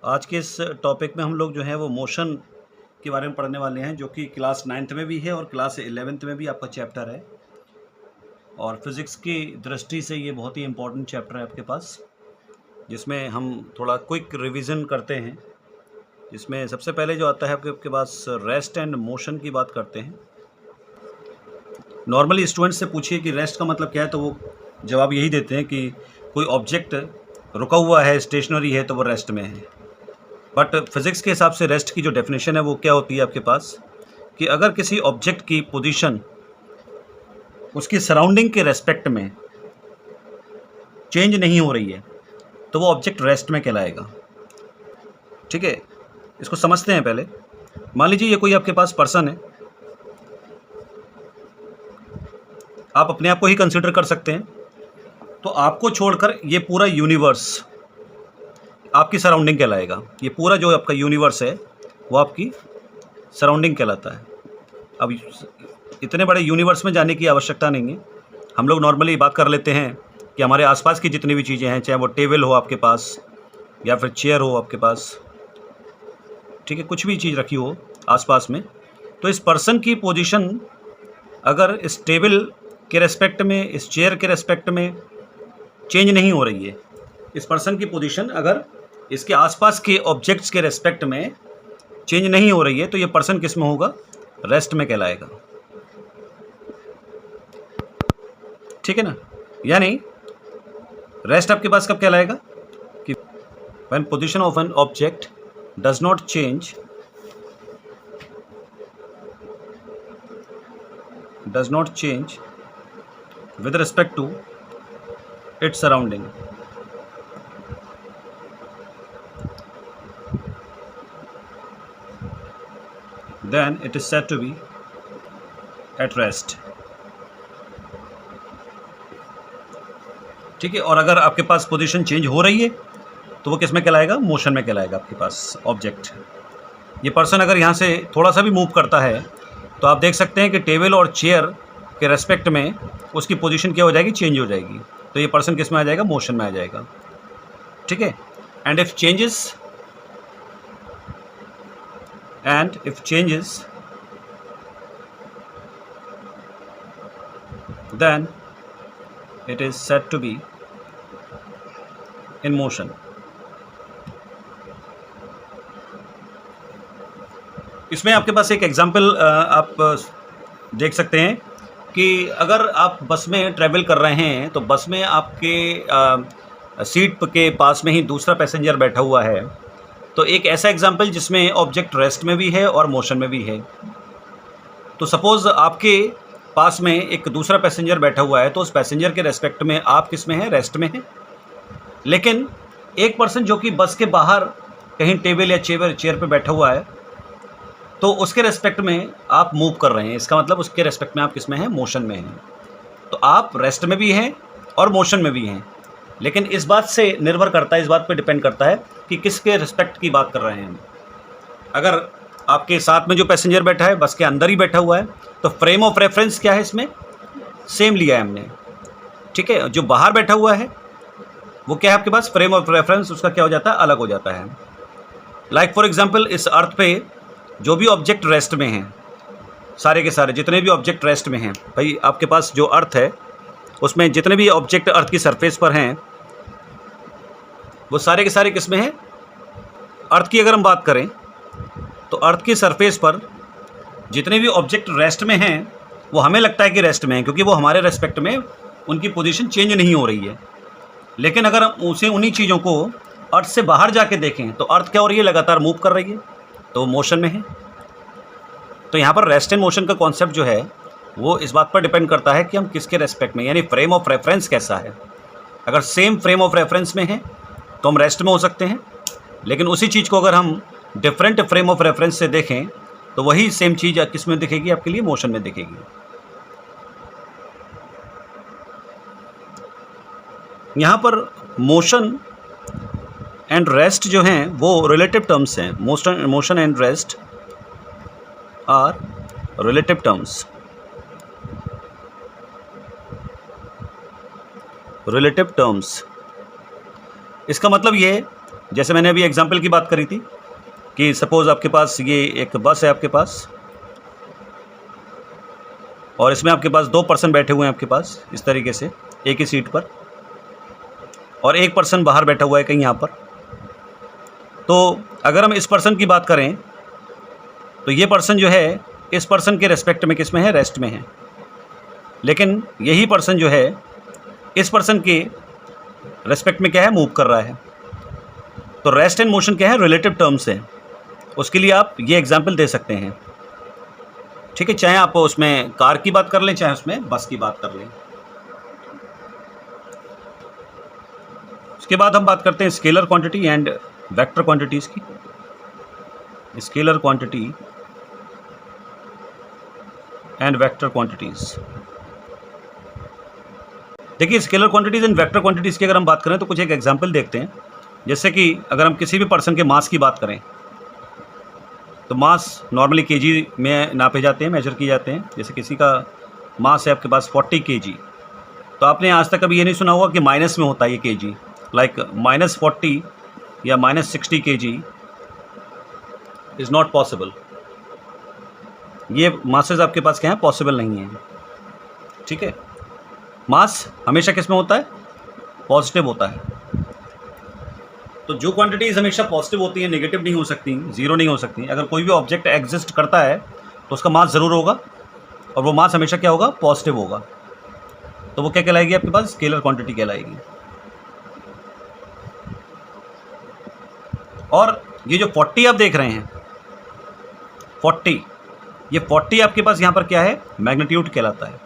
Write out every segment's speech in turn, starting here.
आज के इस टॉपिक में हम लोग जो है वो मोशन के बारे में पढ़ने वाले हैं, जो कि क्लास 9th में भी है और क्लास 11th में भी आपका चैप्टर है। और फिज़िक्स की दृष्टि से ये बहुत ही इम्पोर्टेंट चैप्टर है आपके पास, जिसमें हम थोड़ा क्विक रिवीजन करते हैं। इसमें सबसे पहले जो आता है आपके पास रेस्ट एंड मोशन की बात करते हैं। नॉर्मली स्टूडेंट से पूछिए कि रेस्ट का मतलब क्या है, तो वो जवाब यही देते हैं कि कोई ऑब्जेक्ट रुका हुआ है, स्टेशनरी है, तो वो रेस्ट में है। बट फिज़िक्स के हिसाब से रेस्ट की जो डेफिनेशन है वो क्या होती है आपके पास, कि अगर किसी ऑब्जेक्ट की पोजीशन उसकी सराउंडिंग के रेस्पेक्ट में चेंज नहीं हो रही है तो वो ऑब्जेक्ट रेस्ट में कहलाएगा। ठीक है, इसको समझते हैं पहले। मान लीजिए ये कोई आपके पास पर्सन है, आप अपने आप को ही कंसिडर कर सकते हैं, तो आपको छोड़कर ये पूरा यूनिवर्स आपकी सराउंडिंग कहलाएगा। ये पूरा जो आपका यूनिवर्स है वो आपकी सराउंडिंग कहलाता है। अब इतने बड़े यूनिवर्स में जाने की आवश्यकता नहीं है, हम लोग नॉर्मली बात कर लेते हैं कि हमारे आसपास की जितनी भी चीज़ें हैं, चाहे वो टेबल हो आपके पास या फिर चेयर हो आपके पास, ठीक है, कुछ भी चीज़ रखी हो आसपास में, तो इस पर्सन की पोजीशन अगर इस टेबल के रेस्पेक्ट में, इस चेयर के रेस्पेक्ट में चेंज नहीं हो रही है, इस पर्सन की पोजीशन अगर इसके आसपास के ऑब्जेक्ट्स के रेस्पेक्ट में चेंज नहीं हो रही है, तो ये पर्सन किस में होगा? रेस्ट में कहलाएगा। ठीक है ना? यानी रेस्ट आपके पास कब कहलाएगा कि when position of an object does not change with respect to its surrounding. Then it is said to be at rest. ठीक है, और अगर आपके पास पोजीशन चेंज हो रही है तो वो किस में कहलाएगा? मोशन में कहलाएगा आपके पास ऑब्जेक्ट। ये पर्सन अगर यहाँ से थोड़ा सा भी मूव करता है तो आप देख सकते हैं कि टेबल और चेयर के रेस्पेक्ट में उसकी पोजीशन क्या हो जाएगी? चेंज हो जाएगी। तो ये पर्सन किस में आ जाएगा? मोशन में आ जाएगा। ठीक है, and if changes then it is said to be in motion. इसमें आपके पास एक एग्जांपल आप देख सकते हैं कि अगर आप बस में ट्रैवल कर रहे हैं तो बस में आपके सीट के पास में ही दूसरा पैसेंजर बैठा हुआ है, तो एक ऐसा एग्जांपल जिसमें ऑब्जेक्ट रेस्ट में भी है और मोशन में भी है। तो सपोज़ आपके पास में एक दूसरा पैसेंजर बैठा हुआ है, तो उस पैसेंजर के रेस्पेक्ट में आप किस में हैं? रेस्ट में हैं। लेकिन एक पर्सन जो कि बस के बाहर कहीं टेबल या चेयर पर बैठा हुआ है, तो उसके रेस्पेक्ट में आप मूव कर रहे हैं, इसका मतलब उसके रेस्पेक्ट में आप किस में हैं? मोशन में हैं। तो आप रेस्ट में भी हैं और मोशन में भी हैं, लेकिन इस बात से निर्भर करता है, इस बात पे डिपेंड करता है कि किसके रेस्पेक्ट की बात कर रहे हैं हम। अगर आपके साथ में जो पैसेंजर बैठा है बस के अंदर ही बैठा हुआ है, तो फ्रेम ऑफ रेफरेंस क्या है? इसमें सेम लिया है हमने। ठीक है, जो बाहर बैठा हुआ है वो क्या है आपके पास? फ्रेम ऑफ रेफरेंस उसका क्या हो जाता है? अलग हो जाता है। लाइक फॉर एग्जाम्पल, इस अर्थ पे जो भी ऑब्जेक्ट रेस्ट में हैं, सारे के सारे जितने भी ऑब्जेक्ट रेस्ट में हैं, भाई आपके पास जो अर्थ है उसमें जितने भी ऑब्जेक्ट अर्थ की सरफेस पर हैं वो सारे के सारे किस में हैं? अर्थ की अगर हम बात करें तो अर्थ की सरफेस पर जितने भी ऑब्जेक्ट रेस्ट में हैं वो हमें लगता है कि रेस्ट में हैं, क्योंकि वो हमारे रेस्पेक्ट में उनकी पोजीशन चेंज नहीं हो रही है। लेकिन अगर हम उन्हीं चीज़ों को अर्थ से बाहर जाके देखें तो अर्थ क्या हो रही है? लगातार मूव कर रही है, तो मोशन में है। तो यहाँ पर रेस्ट एंड मोशन का कॉन्सेप्ट जो है वो इस बात पर डिपेंड करता है कि हम किसके रेस्पेक्ट में, यानी फ्रेम ऑफ रेफरेंस कैसा है। अगर सेम फ्रेम ऑफ रेफरेंस में है तो हम रेस्ट में हो सकते हैं, लेकिन उसी चीज़ को अगर हम डिफरेंट फ्रेम ऑफ रेफरेंस से देखें तो वही सेम चीज़ किस में दिखेगी? आपके लिए मोशन में दिखेगी। यहाँ पर मोशन एंड रेस्ट जो हैं वो रिलेटिव टर्म्स हैं। Motion and rest are relative terms. इसका मतलब ये जैसे मैंने अभी एग्जांपल की बात करी थी कि सपोज़ आपके पास ये एक बस है आपके पास, और इसमें आपके पास 2 पर्सन बैठे हुए हैं आपके पास इस तरीके से एक ही सीट पर, और एक पर्सन बाहर बैठा हुआ है कहीं यहाँ पर। तो अगर हम इस पर्सन की बात करें तो ये पर्सन जो है इस पर्सन के रेस्पेक्ट में किस में है, रेस्ट में है। लेकिन यही पर्सन जो है इस पर्सन के रेस्पेक्ट में क्या है, मूव कर रहा है। तो रेस्ट एंड मोशन क्या है, रिलेटिव टर्म्स है। उसके लिए आप ये एग्जांपल दे सकते हैं, ठीक है। चाहे आप उसमें कार की बात कर लें, चाहे उसमें बस की बात कर लें। उसके बाद हम बात करते हैं scalar quantity and vector quantities की। Scalar quantity and vector quantities. देखिए, scalar quantities and vector quantities की अगर हम बात करें तो कुछ एक एग्जांपल देखते हैं। जैसे कि अगर हम किसी भी पर्सन के मास की बात करें तो मास नॉर्मली केजी में नापे जाते हैं, मेजर किए जाते हैं। जैसे किसी का मास है आपके पास 40 केजी, तो आपने आज तक कभी ये नहीं सुना होगा कि माइनस में होता है ये केजी, लाइक -40 या -60 केजी इज़ नॉट पॉसिबल। ये मासेस आपके पास क्या है, पॉसिबल नहीं है, ठीक है। मास हमेशा किस में होता है, पॉजिटिव होता है। तो जो क्वांटिटीज़ हमेशा पॉजिटिव होती हैं, नेगेटिव नहीं हो सकती, ज़ीरो नहीं हो सकती। अगर कोई भी ऑब्जेक्ट एग्जिस्ट करता है तो उसका मास ज़रूर होगा, और वो मास हमेशा क्या होगा, पॉजिटिव होगा। तो वो क्या कहलाएगी आपके पास, स्केलर क्वांटिटी कहलाएगी। और ये जो 40 आप देख रहे हैं, 40, ये 40 आपके पास यहाँ पर क्या है, मैग्नीट्यूड कहलाता है।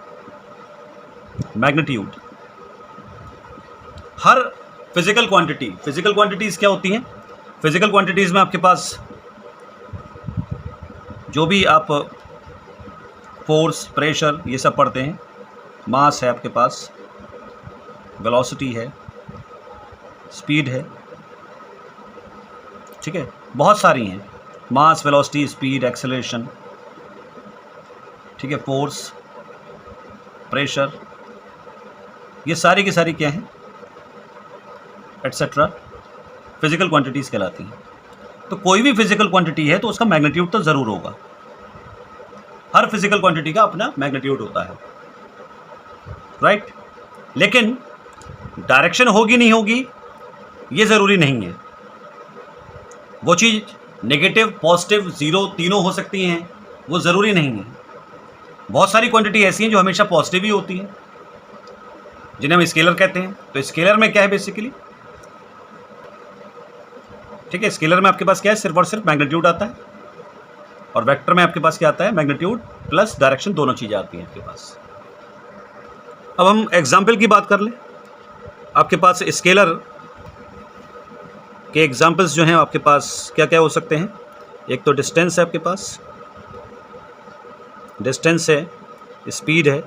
मैग्नीट्यूड हर फिजिकल क्वांटिटीज़ क्या होती हैं, फिजिकल क्वांटिटीज़ में आपके पास जो भी आप फोर्स, प्रेशर, ये सब पढ़ते हैं। मास है आपके पास, वेलोसिटी है, स्पीड है, ठीक है, बहुत सारी हैं। मास, वेलोसिटी, स्पीड, एक्सेलरेशन, ठीक है, फोर्स, प्रेशर, ये सारी की सारी क्या हैं, एटसेट्रा, फिजिकल क्वांटिटीज़ कहलाती हैं। तो कोई भी फिजिकल क्वांटिटी है तो उसका मैग्नीट्यूड तो ज़रूर होगा। हर फिजिकल क्वांटिटी का अपना मैग्नीट्यूड होता है, राइट। लेकिन डायरेक्शन होगी नहीं होगी ये ज़रूरी नहीं है। वो चीज़ नेगेटिव, पॉजिटिव, ज़ीरो तीनों हो सकती हैं, वो ज़रूरी नहीं है। बहुत सारी क्वांटिटी ऐसी हैं जो हमेशा पॉजिटिव ही होती हैं, जिन्हें हम स्केलर कहते हैं। तो स्केलर में क्या है बेसिकली, ठीक है, स्केलर में आपके पास क्या है, सिर्फ और सिर्फ मैग्नीट्यूड आता है, और वेक्टर में आपके पास क्या आता है, मैग्नीट्यूड प्लस डायरेक्शन, दोनों चीज़ें आती हैं आपके पास। अब हम एग्जाम्पल की बात कर लें। आपके पास स्केलर के एग्जाम्पल्स जो हैं आपके पास क्या क्या हो सकते हैं। एक तो डिस्टेंस है आपके पास, डिस्टेंस है, स्पीड है,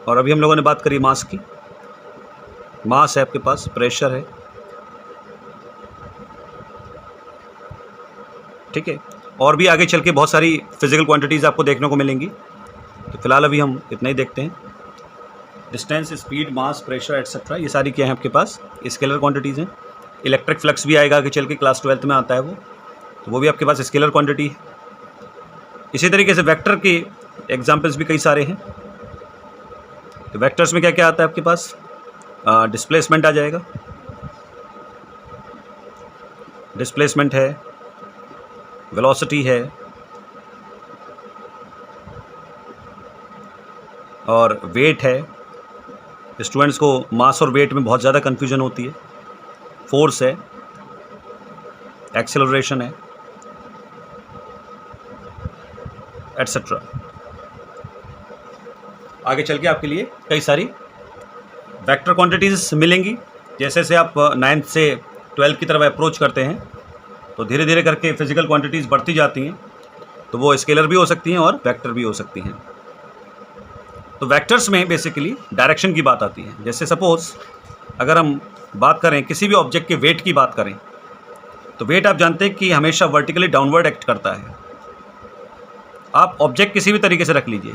और अभी हम लोगों ने बात करी मास की। मास है आपके पास, प्रेशर है, ठीक है। और भी आगे चल के बहुत सारी फिजिकल क्वांटिटीज़ आपको देखने को मिलेंगी, तो फिलहाल अभी हम इतना ही देखते हैं। डिस्टेंस, स्पीड, मास, प्रेशर एटसेट्रा, ये सारी क्या हैं आपके पास, स्केलर क्वांटिटीज़ हैं। इलेक्ट्रिक फ्लक्स भी आएगा आगे चल के, क्लास 12th में आता है वो, तो वो भी आपके पास स्केलर क्वांटिटी है। इसी तरीके से वेक्टर के एग्जाम्पल्स भी कई सारे हैं। तो वेक्टर्स में क्या क्या आता है आपके पास, डिस्प्लेसमेंट आ जाएगा, डिस्प्लेसमेंट है, वेलोसिटी है, और वेट है। स्टूडेंट्स को मास और वेट में बहुत ज़्यादा कन्फ्यूजन होती है। फोर्स है, एक्सेलरेशन है, एटसेट्रा। आगे चल के आपके लिए कई सारी वेक्टर क्वांटिटीज़ मिलेंगी। जैसे जैसे आप 9th से 12th की तरफ अप्रोच करते हैं तो धीरे धीरे करके फिजिकल क्वांटिटीज़ बढ़ती जाती हैं, तो वो स्केलर भी हो सकती हैं और वेक्टर भी हो सकती हैं। तो वेक्टर्स में बेसिकली डायरेक्शन की बात आती है। जैसे सपोज़ अगर हम बात करें किसी भी ऑब्जेक्ट के वेट की बात करें, तो वेट आप जानते हैं कि हमेशा वर्टिकली डाउनवर्ड एक्ट करता है। आप ऑब्जेक्ट किसी भी तरीके से रख लीजिए,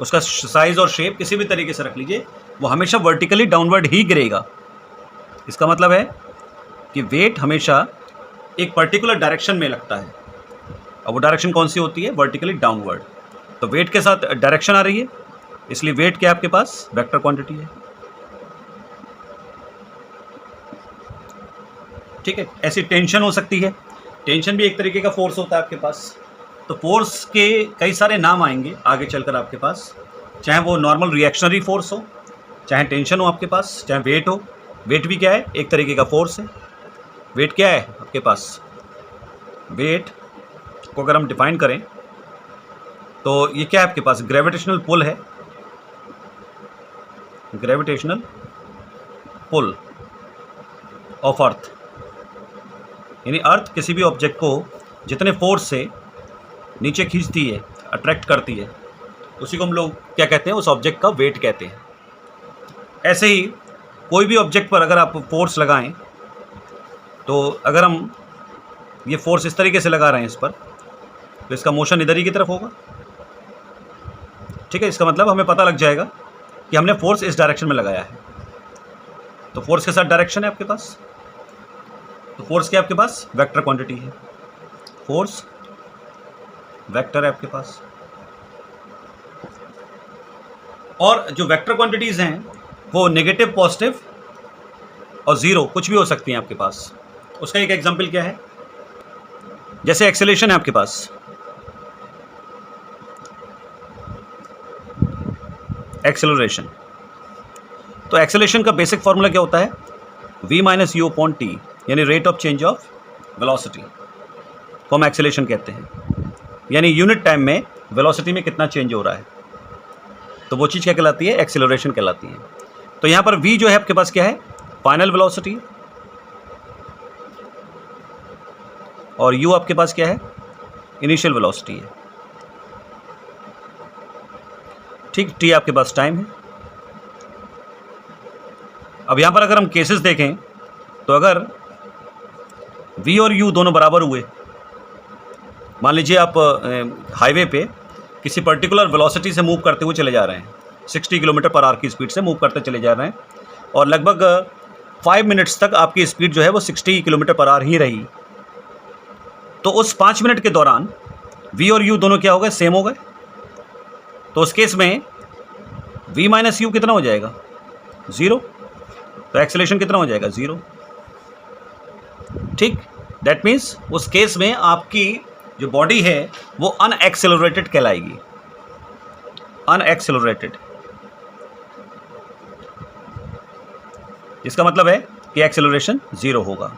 उसका साइज़ और शेप किसी भी तरीके से रख लीजिए, वो हमेशा वर्टिकली डाउनवर्ड ही गिरेगा। इसका मतलब है कि वेट हमेशा एक पर्टिकुलर डायरेक्शन में लगता है, और वो डायरेक्शन कौन सी होती है? Vertically downward. तो वेट के साथ डायरेक्शन आ रही है, इसलिए वेट क्या है आपके पास? वेक्टर क्वांटिटी है। ठीक है। ऐसी टेंशन हो सकती है, टेंशन भी एक तरीके का फोर्स होता है आपके पास। तो फोर्स के कई सारे नाम आएंगे आगे चलकर आपके पास, चाहे वो नॉर्मल रिएक्शनरी फोर्स हो, चाहे टेंशन हो आपके पास, चाहे वेट हो। वेट भी क्या है? एक तरीके का फोर्स है। वेट क्या है आपके पास? वेट को अगर हम डिफाइन करें तो ये क्या है आपके पास? ग्रेविटेशनल पुल है, ग्रेविटेशनल पुल ऑफ अर्थ। यानी अर्थ किसी भी ऑब्जेक्ट को जितने फोर्स से नीचे खींचती है, अट्रैक्ट करती है, उसी को हम लोग क्या कहते हैं? उस ऑब्जेक्ट का वेट कहते हैं। ऐसे ही कोई भी ऑब्जेक्ट पर अगर आप फोर्स लगाएं, तो अगर हम ये फोर्स इस तरीके से लगा रहे हैं इस पर, तो इसका मोशन इधर ही की तरफ होगा। ठीक है। इसका मतलब हमें पता लग जाएगा कि हमने फोर्स इस डायरेक्शन में लगाया है। तो फोर्स के साथ डायरेक्शन है आपके पास। तो फोर्स क्या आपके पास? वेक्टर क्वांटिटी है। फोर्स वेक्टर है आपके पास। और जो वेक्टर क्वांटिटीज़ हैं वो नेगेटिव, पॉजिटिव और ज़ीरो कुछ भी हो सकती हैं आपके पास। उसका एक एग्जांपल क्या है? जैसे एक्सेलरेशन है आपके पास, एक्सेलरेशन। तो एक्सेलरेशन का बेसिक फॉर्मूला क्या होता है? v minus u upon t, यानी rate of change of velocity को हम एक्सेलरेशन कहते हैं। यानी यूनिट टाइम में वेलोसिटी में कितना चेंज हो रहा है, तो वो चीज़ क्या कहलाती है? एक्सेलरेशन कहलाती है। तो यहाँ पर v जो है आपके पास क्या है? फाइनल वेलोसिटी, और u आपके पास क्या है? इनिशियल वेलोसिटी है। ठीक। t आपके पास टाइम है। अब यहाँ पर अगर हम केसेस देखें तो अगर v और u दोनों बराबर हुए, मान लीजिए आप हाईवे पे किसी पर्टिकुलर वेलोसिटी से मूव करते हुए चले जा रहे हैं, 60 किलोमीटर पर आवर की स्पीड से मूव करते चले जा रहे हैं, और लगभग 5 मिनट्स तक आपकी स्पीड जो है वो 60 किलोमीटर पर आवर ही रही। तो उस 5 मिनट के दौरान v और u दोनों क्या हो गए? सेम हो गए। तो उस केस में v माइनस यू कितना हो जाएगा? 0। तो एक्सेलरेशन कितना हो जाएगा? 0। ठीक। दैट मीन्स उस केस में आपकी जो बॉडी है वो अनएक्सेलरेटेड कहलाएगी, अनएक्सेलरेटेड। इसका मतलब है कि एक्सेलरेशन 0 होगा।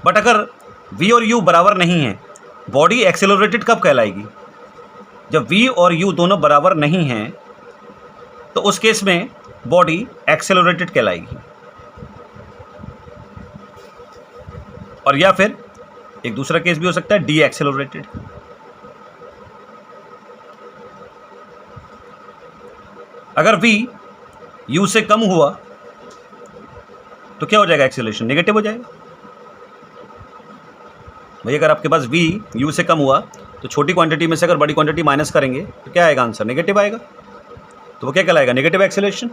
बट अगर v और u बराबर नहीं है, बॉडी एक्सेलरेटेड कब कहलाएगी? जब v और u दोनों बराबर नहीं हैं, तो उस केस में बॉडी एक्सेलरेटेड कहलाएगी। और या फिर एक दूसरा केस भी हो सकता है, डी एक्सेलरेटेड। अगर v u से कम हुआ तो क्या हो जाएगा? एक्सेलरेशन नेगेटिव हो जाएगा। भाई अगर आपके पास v u से कम हुआ तो छोटी क्वांटिटी में से अगर बड़ी क्वांटिटी माइनस करेंगे तो क्या आएगा? आंसर नेगेटिव आएगा। तो वो क्या कहलाएगा? Negative acceleration.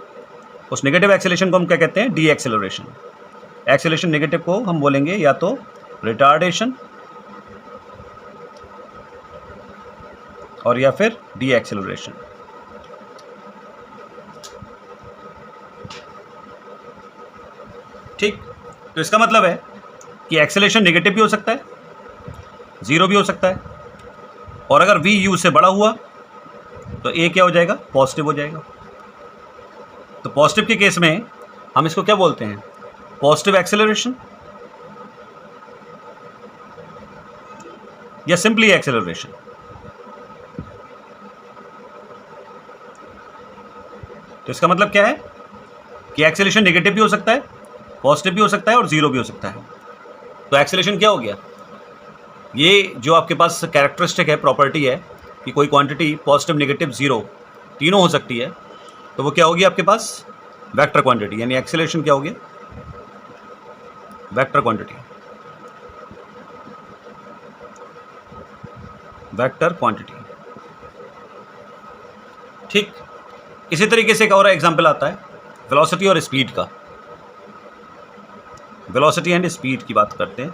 उस नेगेटिव एक्सेलरेशन को हम क्या कहते हैं? D acceleration. एक्सेलरेशन नेगेटिव को हम बोलेंगे या तो रिटार्डेशन और या फिर डी एक्सेलरेशन। ठीक। तो इसका मतलब है कि एक्सेलरेशन नेगेटिव भी हो सकता है, 0 भी हो सकता है, और अगर v u से बड़ा हुआ तो a क्या हो जाएगा? पॉजिटिव हो जाएगा। तो पॉजिटिव के केस में हम इसको क्या बोलते हैं? पॉजिटिव एक्सेलरेशन या सिंपली एक्सेलरेशन। तो इसका मतलब क्या है कि एक्सेलरेशन नेगेटिव भी हो सकता है, पॉजिटिव भी हो सकता है और 0 भी हो सकता है। तो एक्सेलरेशन क्या हो गया? ये जो आपके पास कैरेक्टरिस्टिक है, प्रॉपर्टी है कि कोई क्वांटिटी पॉजिटिव, नेगेटिव, 0 तीनों हो सकती है, तो वो क्या होगी आपके पास? Vector quantity. यानी एक्सेलरेशन क्या हो गया? Vector quantity, vector quantity. ठीक। इसी तरीके से एक और एग्जांपल आता है वेलोसिटी और स्पीड का। वेलोसिटी एंड स्पीड की बात करते हैं।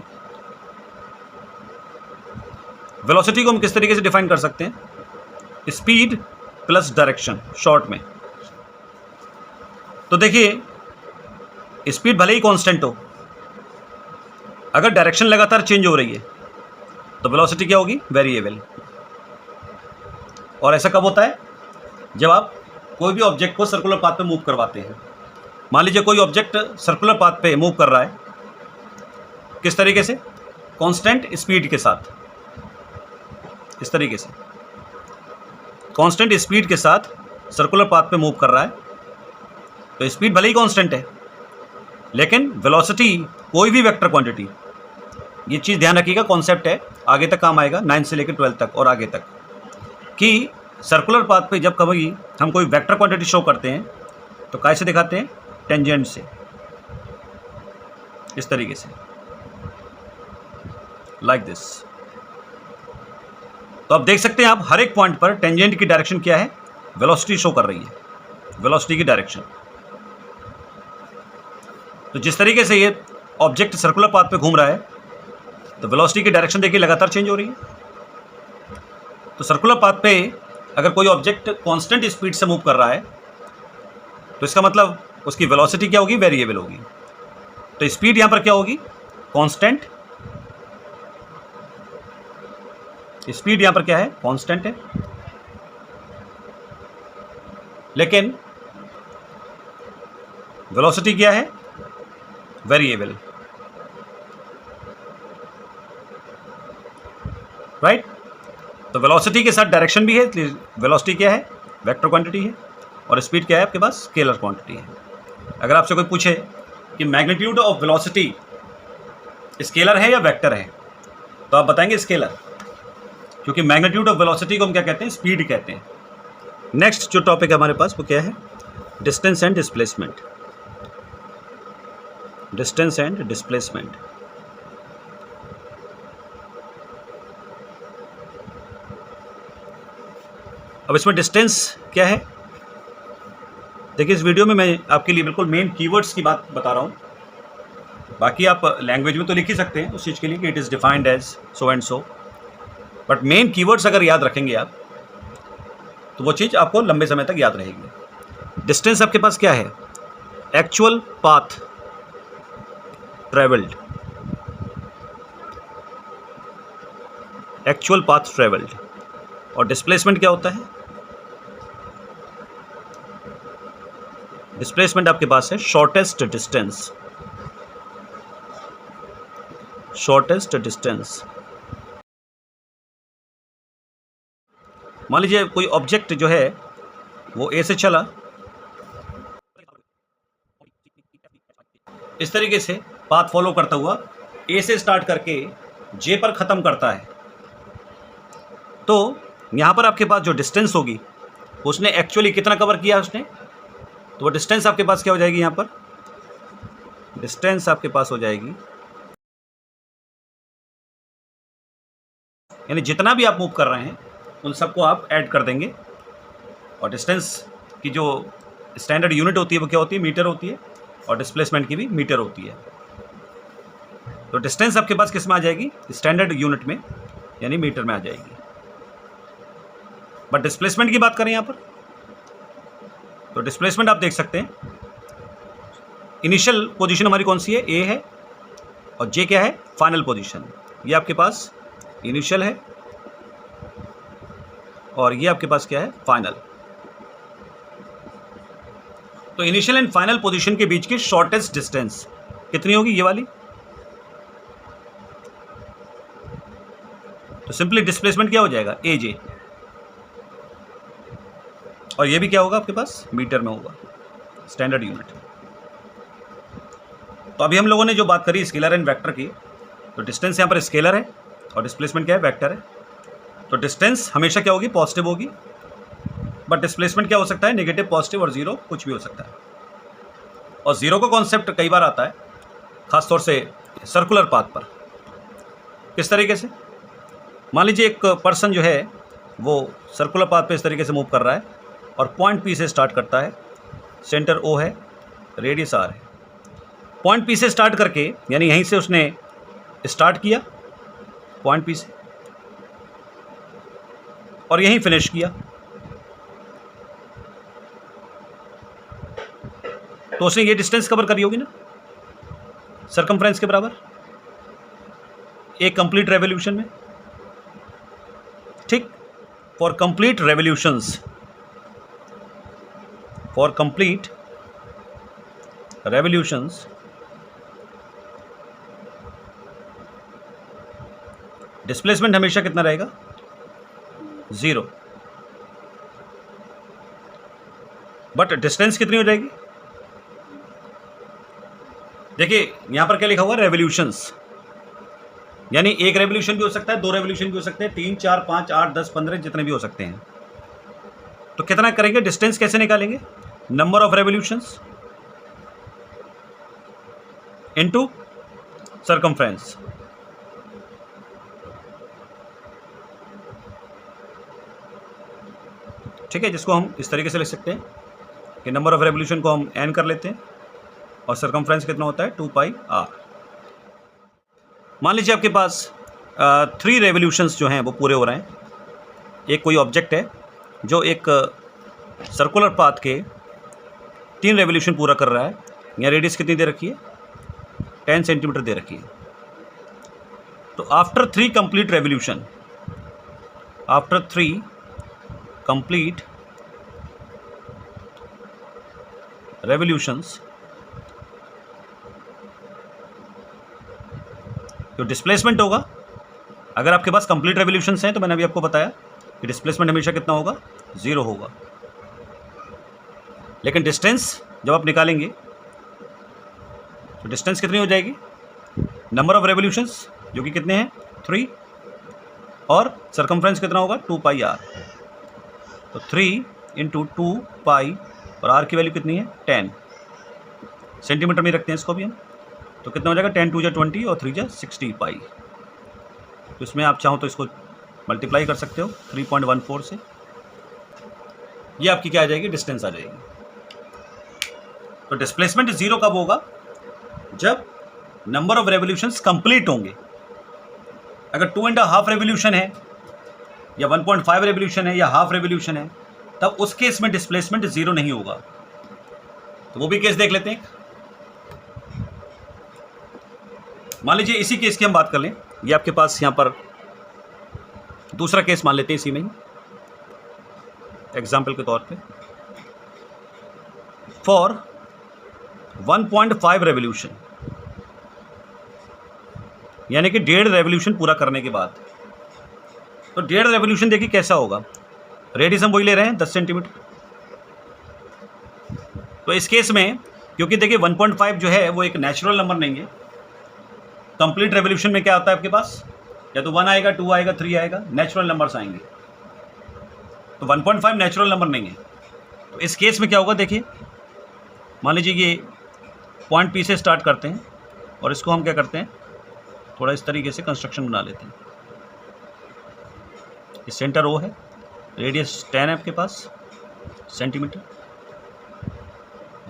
वेलोसिटी को हम किस तरीके से डिफाइन कर सकते हैं? स्पीड प्लस डायरेक्शन शॉर्ट में। तो देखिए स्पीड भले ही कांस्टेंट हो, अगर डायरेक्शन लगातार चेंज हो रही है तो वेलोसिटी क्या होगी? वेरिएबल। और ऐसा कब होता है? जब आप कोई भी ऑब्जेक्ट को सर्कुलर पाथ पे मूव करवाते हैं। मान लीजिए कोई ऑब्जेक्ट सर्कुलर पाथ पे मूव कर रहा है, किस तरीके से? कांस्टेंट स्पीड के साथ, इस तरीके से कांस्टेंट स्पीड के साथ सर्कुलर पाथ पे मूव कर रहा है, तो स्पीड भले ही कांस्टेंट है, लेकिन वेलोसिटी कोई भी वेक्टर क्वांटिटी, ये चीज़ ध्यान रखिएगा, कॉन्सेप्ट है, आगे तक काम आएगा 9 से लेकर 12 तक और आगे तक, कि सर्कुलर पाथ पे जब कभी हम कोई वेक्टर क्वांटिटी शो करते हैं तो कैसे दिखाते हैं? टेंजेंट से, इस तरीके से, लाइक दिस। तो आप देख सकते हैं, आप हर एक पॉइंट पर टेंजेंट की डायरेक्शन क्या है? वेलोसिटी शो कर रही है, वेलोसिटी की डायरेक्शन। तो जिस तरीके से ये ऑब्जेक्ट सर्कुलर पाथ पे घूम रहा है तो वेलोसिटी की डायरेक्शन देखिए लगातार चेंज हो रही है। तो सर्कुलर पाथ पे अगर कोई ऑब्जेक्ट कांस्टेंट स्पीड से मूव कर रहा है तो इसका मतलब उसकी वेलोसिटी क्या होगी? वेरिएबल होगी। तो स्पीड यहां पर क्या होगी? कांस्टेंट। स्पीड यहां पर क्या है? कांस्टेंट है, लेकिन वेलोसिटी क्या है? Variable, right. तो वेलोसिटी के साथ डायरेक्शन भी है, वेलोसिटी क्या है? वेक्टर क्वांटिटी है, और स्पीड क्या है आपके पास? स्केलर क्वांटिटी है। अगर आपसे कोई पूछे कि मैग्नीट्यूड ऑफ वेलोसिटी स्केलर है या वेक्टर है, तो आप बताएंगे स्केलर, क्योंकि मैग्नीट्यूड ऑफ वेलोसिटी को हम क्या कहते हैं? स्पीड कहते हैं। नेक्स्ट जो टॉपिक है हमारे पास वो क्या है? Distance and displacement. Distance and displacement. अब इसमें डिस्टेंस क्या है? देखिए इस वीडियो में मैं आपके लिए बिल्कुल मेन कीवर्ड्स की बात बता रहा हूँ, बाकी आप लैंग्वेज में तो लिख ही सकते हैं उस चीज़ के लिए कि it is defined as so and so, but main keywords अगर याद रखेंगे आप तो वो चीज़ आपको लंबे समय तक याद रहेगी। डिस्टेंस आपके पास क्या है? Actual path travelled, actual path travelled. और डिस्प्लेसमेंट क्या होता है? डिस्प्लेसमेंट आपके पास है शॉर्टेस्ट डिस्टेंस, शॉर्टेस्ट डिस्टेंस। मान लीजिए कोई ऑब्जेक्ट जो है वो ए से चला, इस तरीके से पाथ फॉलो करता हुआ ए से स्टार्ट करके जे पर ख़त्म करता है, तो यहाँ पर आपके पास जो डिस्टेंस होगी उसने एक्चुअली कितना कवर किया उसने, तो वो डिस्टेंस आपके पास क्या हो जाएगी? यहाँ पर डिस्टेंस आपके पास हो जाएगी, यानी जितना भी आप मूव कर रहे हैं उन सबको आप ऐड कर देंगे। और डिस्टेंस की जो स्टैंडर्ड यूनिट होती है वो क्या होती है? मीटर होती है, और डिस्प्लेसमेंट की भी मीटर होती है। तो डिस्टेंस आपके पास किस में आ जाएगी? स्टैंडर्ड यूनिट में, यानी मीटर में आ जाएगी। बट डिस्प्लेसमेंट की बात करें यहाँ पर, तो डिस्प्लेसमेंट आप देख सकते हैं, इनिशियल पोजीशन हमारी कौन सी है? ए है, और जे क्या है? Final position. ये आपके पास इनिशियल है और ये आपके पास क्या है? फाइनल। तो इनिशियल एंड फाइनल पोजीशन के बीच की शॉर्टेस्ट डिस्टेंस कितनी होगी? ये वाली। तो सिंपली डिस्प्लेसमेंट क्या हो जाएगा? ए जे। और ये भी क्या होगा आपके पास? मीटर में होगा, स्टैंडर्ड यूनिट। तो अभी हम लोगों ने जो बात करी स्केलर एंड वेक्टर की, तो डिस्टेंस यहाँ पर स्केलर है और डिस्प्लेसमेंट क्या है? वेक्टर है। तो डिस्टेंस हमेशा क्या होगी? पॉजिटिव होगी, बट डिस्प्लेसमेंट क्या हो सकता है? नेगेटिव, पॉजिटिव और जीरो, कुछ भी हो सकता है। और जीरो का कॉन्सेप्ट कई बार आता है, खासतौर से सर्कुलर पाथ पर। किस तरीके से? मान लीजिए एक पर्सन जो है वो सर्कुलर पाथ पे इस तरीके से मूव कर रहा है और पॉइंट पी से स्टार्ट करता है, सेंटर ओ है, रेडियस आर है, पॉइंट पी से स्टार्ट करके, यानी यहीं से उसने स्टार्ट किया पॉइंट पी से और यहीं फिनिश किया, तो उसने ये डिस्टेंस कवर करी होगी ना सरकमफ्रेंस के बराबर एक कंप्लीट रेवोल्यूशन में। ठीक, for complete revolutions, for complete revolutions displacement हमेशा कितना रहेगा, 0, बट डिस्टेंस कितनी हो जाएगी। देखिए यहां पर क्या लिखा हुआ है, रेवोल्यूशंस, यानी एक रेवोल्यूशन भी हो सकता है, 2 रेवोल्यूशन भी हो सकते हैं, 3, 4, 5, 8, 10, 15 जितने भी हो सकते हैं। तो कितना करेंगे, डिस्टेंस कैसे निकालेंगे, number of revolutions into circumference. ठीक है, जिसको हम इस तरीके से लिख सकते हैं कि नंबर ऑफ रेवोल्यूशन को हम n कर लेते हैं और सरकमफ्रेंस कितना होता है 2πr। मान लीजिए आपके पास 3 रेवोल्यूशंस जो हैं वो पूरे हो रहे हैं। एक कोई ऑब्जेक्ट है जो एक सर्कुलर पाथ के 3 रेवोल्यूशन पूरा कर रहा है। यहाँ रेडियस कितनी दे रखी है, 10 सेंटीमीटर दे रखी है। तो after 3 complete revolution, after 3 complete revolutions, जो डिस्प्लेसमेंट होगा, अगर आपके पास कंप्लीट रेवोल्यूशंस हैं तो मैंने अभी आपको बताया कि डिस्प्लेसमेंट हमेशा कितना होगा, 0 होगा। लेकिन डिस्टेंस जब आप निकालेंगे तो डिस्टेंस कितनी हो जाएगी, नंबर ऑफ रेवोल्यूशंस जो कि कितने हैं 3 और सरकमफ्रेंस कितना होगा 2πr। तो 3 × 2π और r की वैल्यू कितनी है 10 सेंटीमीटर में रखते हैं इसको भी हम। तो कितना हो जाएगा 10 × 2 = 20 और 3 × 60 पाई। तो इसमें आप चाहो तो इसको मल्टीप्लाई कर सकते हो 3.14 से, ये आपकी क्या आ जाएगी, डिस्टेंस आ जाएगी। तो डिस्प्लेसमेंट 0 कब होगा, जब नंबर ऑफ रेवोल्यूशंस कंप्लीट होंगे। अगर 2.5 रेवोल्यूशन है या 1.5 रेवोल्यूशन है या हाफ रेवोल्यूशन है, तब उस केस में डिस्प्लेसमेंट 0 नहीं होगा। तो वो भी केस देख लेते हैं। मान लीजिए इसी केस की हम बात कर लें, ये आपके पास यहाँ पर दूसरा केस मान लेते हैं इसी में ही एग्जाम्पल के तौर पे। फॉर 1.5 रेवोल्यूशन, यानी कि 1.5 रेवोल्यूशन पूरा करने के बाद, तो 1.5 रेवोल्यूशन देखिए कैसा होगा, रेडियस हम वही ले रहे हैं 10 सेंटीमीटर। तो इस केस में क्योंकि देखिए 1.5 जो है वो एक नेचुरल नंबर नहीं है। कंप्लीट रेवोल्यूशन में क्या आता है आपके पास, या तो 1 आएगा, 2 आएगा, 3 आएगा, नेचुरल नंबर्स आएंगे। तो 1.5 नेचुरल नंबर नहीं है। तो इस केस में क्या होगा, देखिए मान लीजिए ये पॉइंट पी से स्टार्ट करते हैं और इसको हम क्या करते हैं, थोड़ा इस तरीके से कंस्ट्रक्शन बना लेते हैं। ये सेंटर ओ है, रेडियस 10 है आपके पास सेंटीमीटर,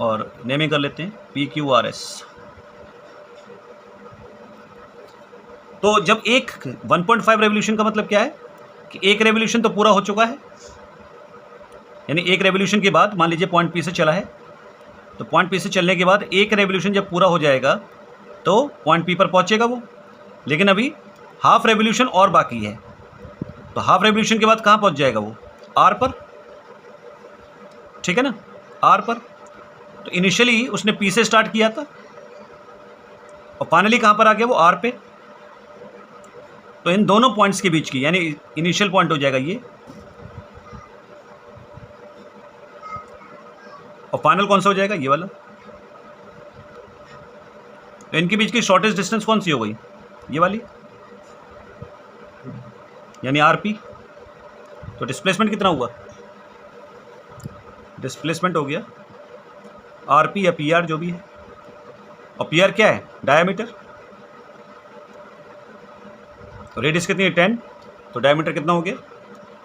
और नेमिंग कर लेते हैं PQRS। तो जब एक 1.5 रेवोल्यूशन का मतलब क्या है कि एक रेवोल्यूशन तो पूरा हो चुका है, यानी एक रेवोल्यूशन के बाद मान लीजिए पॉइंट पी से चला है, तो पॉइंट पी से चलने के बाद एक रेवोल्यूशन जब पूरा हो जाएगा तो पॉइंट पी पर पहुंचेगा वो। लेकिन अभी हाफ रेवोल्यूशन और बाकी है, तो हाफ रेवोल्यूशन के बाद कहाँ पहुंच जाएगा वो, आर पर। ठीक है ना, आर पर। तो इनिशियली उसने पी से स्टार्ट किया था और फाइनली कहाँ पर आ गया वो, आर पे। तो इन दोनों पॉइंट्स के बीच की, यानी इनिशियल पॉइंट हो जाएगा ये, और फाइनल कौन सा हो जाएगा, ये वाला। तो इनके बीच की शॉर्टेस्ट डिस्टेंस कौन सी हो गई, ये वाली, यानी आरपी। तो डिस्प्लेसमेंट कितना हुआ, डिस्प्लेसमेंट हो गया आरपी या पीआर जो भी है। और पीआर क्या है, डायामीटर। तो रेडियस कितनी है 10, तो डायमीटर कितना हो गया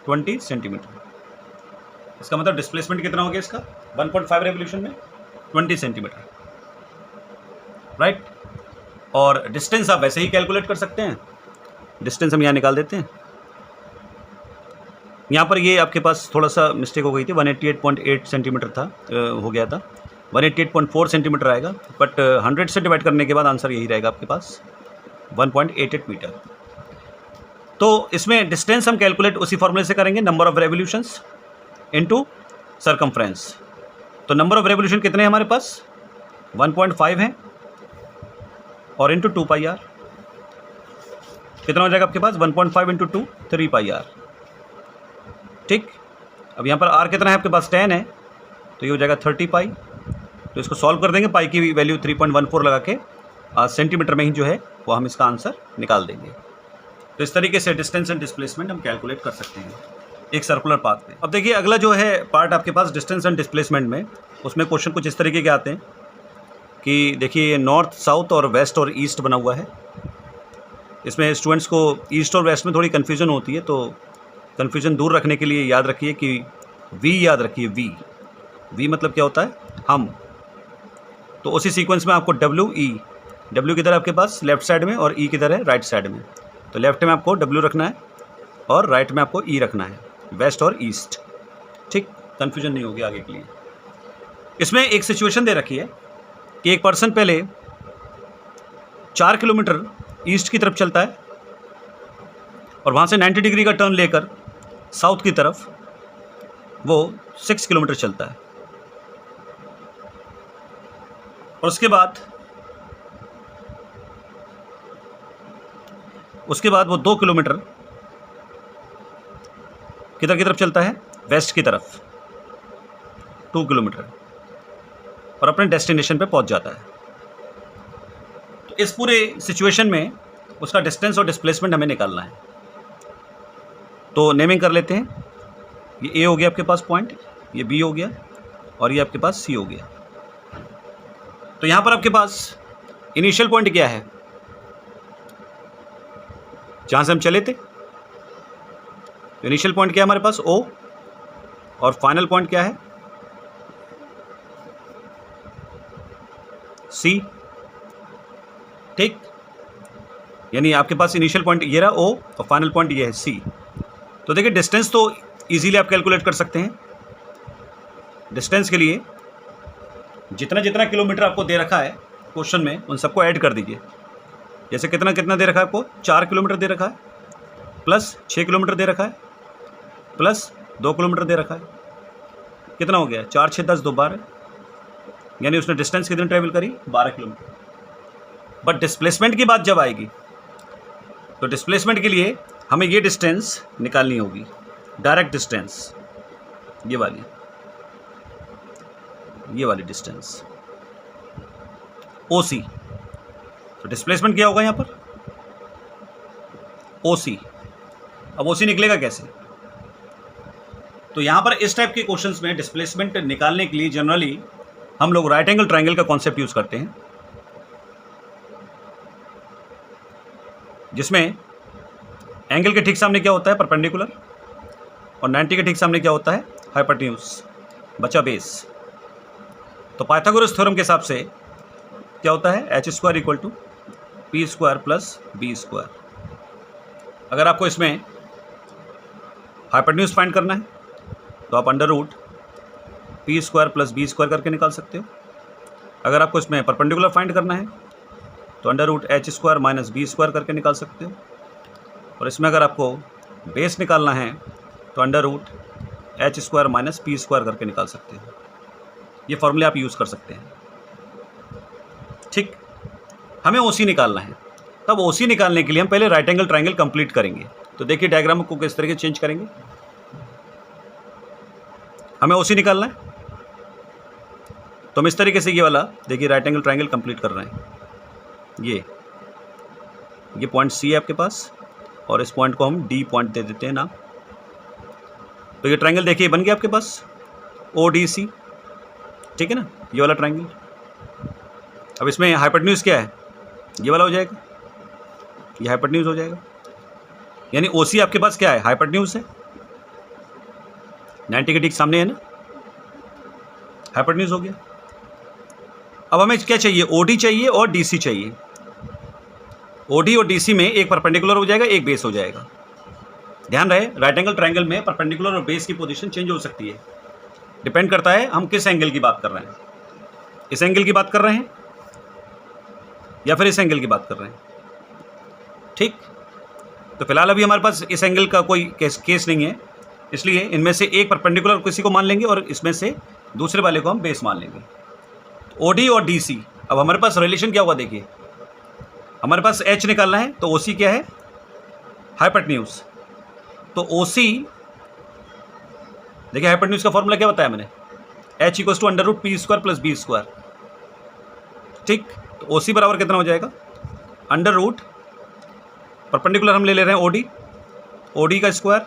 20 सेंटीमीटर। इसका मतलब डिस्प्लेसमेंट कितना हो गया इसका 1.5 रेवोल्यूशन में 20 सेंटीमीटर। राइट। और डिस्टेंस आप वैसे ही कैलकुलेट कर सकते हैं। डिस्टेंस हम यहाँ निकाल देते हैं। यहाँ पर ये आपके पास थोड़ा सा मिस्टेक हो गई थी, 188.8 सेंटीमीटर था, हो गया था, 188.4 सेंटीमीटर आएगा, बट 100 से डिवाइड करने के बाद आंसर यही रहेगा आपके पास 1.88 मीटर। तो इसमें डिस्टेंस हम कैलकुलेट उसी फॉर्मूले से करेंगे, number of revolutions into circumference. तो नंबर ऑफ रेवोल्यूशन कितने हैं हमारे पास, 1.5 है, और इंटू 2 पाई आर कितना हो जाएगा आपके पास, 1.5 इंटू 2 3 पाई आर। ठीक, अब यहाँ पर आर कितना है आपके पास, 10 है, तो ये हो जाएगा 30 पाई। तो इसको सॉल्व कर देंगे, पाई की वैल्यू 3.14 लगा के सेंटीमीटर में ही जो है वो हम इसका आंसर निकाल देंगे। तो इस तरीके से डिस्टेंस एंड डिस्प्लेसमेंट हम कैलकुलेट कर सकते हैं एक सर्कुलर पाथ में। अब देखिए अगला जो है पार्ट आपके पास डिस्टेंस एंड डिस्प्लेसमेंट में, उसमें क्वेश्चन कुछ इस तरीके के आते हैं कि देखिए नॉर्थ साउथ और वेस्ट और ईस्ट बना हुआ है। इसमें स्टूडेंट्स को ईस्ट और वेस्ट में थोड़ी कन्फ्यूजन होती है, तो कन्फ्यूजन दूर रखने के लिए याद रखिए कि वी याद रखिए, वी मतलब क्या होता है, हम। तो उसी सीक्वेंस में आपको डब्ल्यू किधर है आपके पास, लेफ्ट साइड में, और ई किधर है, राइट साइड में। तो लेफ्ट में आपको डब्ल्यू रखना है और राइट में आपको ई रखना है, वेस्ट और ईस्ट। ठीक, कन्फ्यूजन नहीं होगी आगे के लिए। इसमें एक सिचुएशन दे रखी है कि एक पर्सन पहले 4 किलोमीटर ईस्ट की तरफ चलता है और वहाँ से 90 डिग्री का टर्न लेकर साउथ की तरफ वो 6 किलोमीटर चलता है, और उसके बाद वो 2 किलोमीटर किधर की तरफ चलता है, वेस्ट की तरफ 2 किलोमीटर, और अपने डेस्टिनेशन पे पहुंच जाता है। तो इस पूरे सिचुएशन में उसका डिस्टेंस और डिस्प्लेसमेंट हमें निकालना है। तो नेमिंग कर लेते हैं, ये ए हो गया आपके पास पॉइंट, ये बी हो गया, और ये आपके पास सी हो गया। तो यहाँ पर आपके पास इनिशियल पॉइंट क्या है, जहाँ से हम चले थे। तो इनिशियल पॉइंट क्या है हमारे पास, ओ, और फाइनल पॉइंट क्या है, सी। ठीक, यानी आपके पास इनिशियल पॉइंट ये रहा ओ, और फाइनल पॉइंट ये है सी। तो देखिए डिस्टेंस तो इजीली आप कैलकुलेट कर सकते हैं। डिस्टेंस के लिए जितना जितना किलोमीटर आपको दे रखा है क्वेश्चन में, उन सबको ऐड कर दीजिए। जैसे कितना कितना दे रखा है आपको, 4 किलोमीटर दे रखा है, प्लस 6 किलोमीटर दे रखा है, प्लस 2 किलोमीटर दे रखा है, कितना हो गया, 4 6 10 2 12, यानी उसने डिस्टेंस कितनी ट्रेवल करी, 12 किलोमीटर। बट डिस्प्लेसमेंट की बात जब आएगी, तो डिस्प्लेसमेंट के लिए हमें ये डिस्टेंस निकालनी होगी, डायरेक्ट डिस्टेंस, ये वाली डिस्टेंस OC। तो डिस्प्लेसमेंट क्या होगा यहाँ पर, OC। अब OC निकलेगा कैसे, तो यहाँ पर इस टाइप के क्वेश्चंस में डिस्प्लेसमेंट निकालने के लिए जनरली हम लोग राइट एंगल ट्रायंगल का कॉन्सेप्ट यूज करते हैं, जिसमें एंगल के ठीक सामने क्या होता है, परपेंडिकुलर, और 90 के ठीक सामने क्या होता है, हाइपोटेन्यूज, बचा बेस। तो पाइथागोरस थ्योरम के हिसाब से क्या होता है, h² = p² + b²। अगर आपको इसमें हाइपोटेन्यूज फाइंड करना है तो आप √ p² + b² करके निकाल सकते हो। अगर आपको इसमें परपेंडिकुलर फाइंड करना है तो √ h² - b² करके निकाल सकते हो। और इसमें अगर आपको बेस निकालना है तो √ h² - p² करके निकाल सकते हो। ये फॉर्मूले आप यूज़ कर सकते हैं। ठीक, हमें OC निकालना है। तब OC निकालने के लिए हम पहले राइट एंगल ट्रायंगल कंप्लीट करेंगे। तो देखिए डायग्राम को किस तरीके से चेंज करेंगे। हमें OC निकालना है, तो हम इस तरीके से ये वाला देखिए राइट एंगल ट्रायंगल कंप्लीट कर रहे हैं। ये पॉइंट C है आपके पास, और इस पॉइंट को हम D पॉइंट दे देते हैं नाम। तो ये ट्रायंगल देखिए बन गया आपके पास ODC, ठीक है ना, ये वाला ट्रायंगल। अब इसमें हाइपोटेन्यूज क्या है, ये वाला हो जाएगा, ये हाइपोटेन्यूज हो जाएगा। यानी OC आपके पास क्या है, हाइपोटेन्यूज है, 90 के ठीक सामने है ना, हाइपोटेन्यूज हो गया। अब हमें क्या चाहिए, ओडी चाहिए और डीसी चाहिए। ओडी और डीसी में एक परपेंडिकुलर हो जाएगा, एक बेस हो जाएगा। ध्यान रहे, राइट एंगल ट्रायंगल में परपेंडिकुलर और बेस की पोजीशन चेंज हो सकती है, डिपेंड करता है हम किस एंगल की बात कर रहे हैं। इस एंगल की बात कर रहे हैं या फिर इस एंगल की बात कर रहे हैं। ठीक, तो फिलहाल अभी हमारे पास इस एंगल का कोई केस नहीं है, इसलिए इनमें से एक परपेंडिकुलर किसी को मान लेंगे और इसमें से दूसरे वाले को हम बेस मान लेंगे। ओडी और डीसी, अब हमारे पास रिलेशन क्या हुआ देखिए, हमारे पास एच निकालना है तो ओसी क्या है, हाइपोटेन्यूज। तो ओसी देखिए, हाइपोटेन्यूज का फॉर्मूला क्या बताया मैंने, H equals to √p² + b²। ठीक, तो ओसी बराबर कितना हो जाएगा, √ परपेंडिकुलर हम ले रहे हैं ओडी, ओडी का स्क्वायर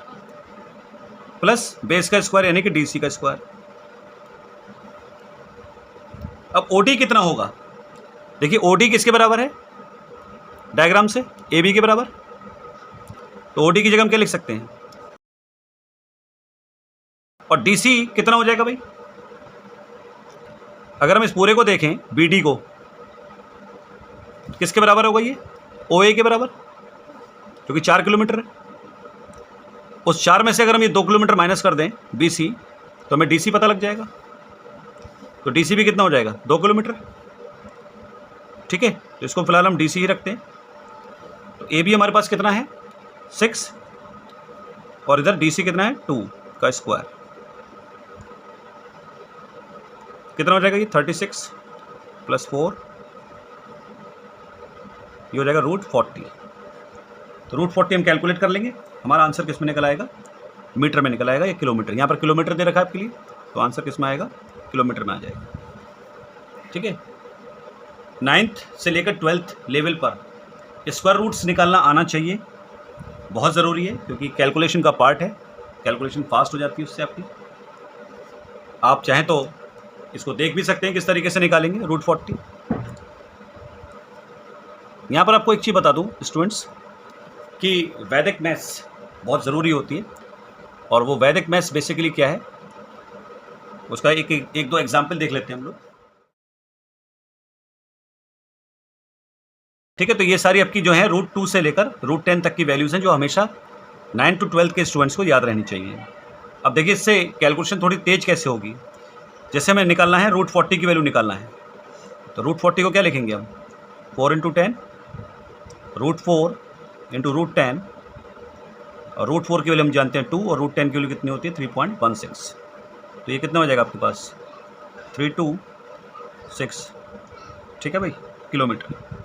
प्लस बेस का स्क्वायर यानी कि डीसी का स्क्वायर। अब ओडी कितना होगा, देखिए ओडी किसके बराबर है, डायग्राम से ए बी के बराबर। तो ओडी की जगह हम क्या लिख सकते हैं, और डीसी कितना हो जाएगा भाई, अगर हम इस पूरे को देखें बीडी को, किसके बराबर होगा ये, ओए के बराबर, क्योंकि 4 किलोमीटर है। उस 4 में से अगर हम ये 2 किलोमीटर माइनस कर दें बीसी, तो हमें डीसी पता लग जाएगा। तो डीसी भी कितना हो जाएगा, 2 किलोमीटर। ठीक है, तो इसको फिलहाल हम डीसी ही रखते हैं। तो ए बी हमारे पास कितना है, 6, और इधर डीसी कितना है, 2 का स्क्वायर। कितना हो जाएगा ये, 36 + 4, ये हो जाएगा √40। तो √40 हम कैलकुलेट कर लेंगे, हमारा आंसर किस में निकल आएगा, मीटर में निकल आएगा या किलोमीटर। यहाँ पर किलोमीटर दे रखा है आपके लिए, तो आंसर किस में आएगा, किलोमीटर में आ जाएगा। ठीक है, 9th से लेकर 12th लेवल पर स्क्वायर रूट्स निकालना आना चाहिए, बहुत ज़रूरी है, क्योंकि कैलकुलेशन का पार्ट है, कैलकुलेशन फास्ट हो जाती है उससे आपकी। आप चाहें तो इसको देख भी सकते हैं किस तरीके से निकालेंगे √40। यहाँ पर आपको एक चीज़ बता दूँ स्टूडेंट्स, कि वैदिक मैथ्स बहुत ज़रूरी होती है, और वो वैदिक मैथ्स बेसिकली क्या है उसका एक दो एग्जाम्पल देख लेते हैं हम लोग। ठीक है, तो ये सारी आपकी जो है √2 से लेकर √10 तक की वैल्यूज़ हैं, जो हमेशा 9 to 12 के स्टूडेंट्स को याद रहनी चाहिए। अब देखिए, इससे कैलकुलेशन थोड़ी तेज कैसे होगी, जैसे हमें निकालना है √40 की वैल्यू निकालना है, तो √40 को क्या लिखेंगे हम, 4 × 10, √4 × √10, और √4 की वैल्यू हम जानते हैं 2, और √10 की वैल्यू कितनी होती है, 3.16। तो ये कितना हो जाएगा आपके पास, 326। ठीक है भाई, किलोमीटर।